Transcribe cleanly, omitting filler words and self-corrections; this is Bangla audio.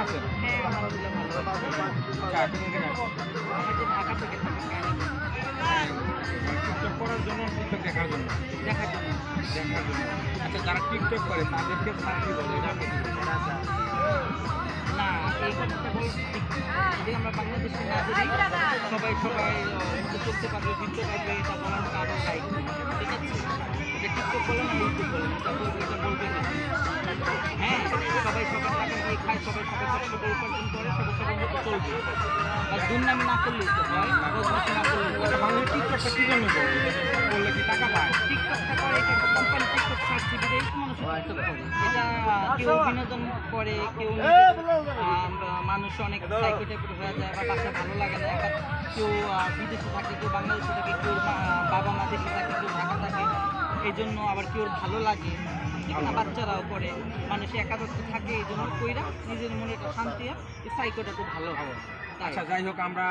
আছেন? হ্যাঁ আলহামদুলিল্লাহ ভালো আছি। আচ্ছা, কোনদিন আসেন? আমাদের ঢাকা থেকে থাকি টিকটক করার জন্য, টিকটক দেখার জন্য? দেখার জন্য। দেখার জন্য। আচ্ছা, যারা টিকটক করে তাদেরকে ছাত্রী বলে, এটা আপনি কি বলছেন? না এই কথাটা বলা ঠিক না। যদি আমরা বাংলাদেশের নাগরিক সবাই চলতে পারবে, বৃত্তে পারবে, এটা বলার কারো রাইট নেই। ঠিক আছে, এটা টিকটক বলে না ইউটিউব বলে এটা বলবে না। হ্যাঁ, সবাই সবার টাকা দিয়ে খায়, সবাই সবার টাকা উপার্জন করে, সবাই সবার মতো চলবে। আর দুর্নামি না করলেই তো হয়, রাজনীতি না করলেই হয়। আচ্ছা, মানুষ টিকটকটা কি জন্য করে? করলে কি টাকা পায়? টিকটকটা করে এটা একটা কোম্পানি, টিকটক সার্চ দিলেই তো মানুষ টিকটক করে। এটা কেউ বিনোদন করে, কেউ মানুষ অনেক সাইকো টাইপের হয়ে যায় বা বাসায় ভালো লাগে না, কেউ বিদেশে থাকে, কেউ বাংলাদেশে থাকে, কেউ বাবা মা দেশে থাকে, কেউ ঢাকা থাকে, এই জন্য আবার কেউ ভালো লাগে, ঠিক না? বাচ্চারাও করে, মানুষ একাদত্ব থাকে, এই জন্য কইরা নিজের মনে একটা শান্তি হয়, এই সাইকোটা খুব ভালো হয়। আচ্ছা, যাই হোক, আমরা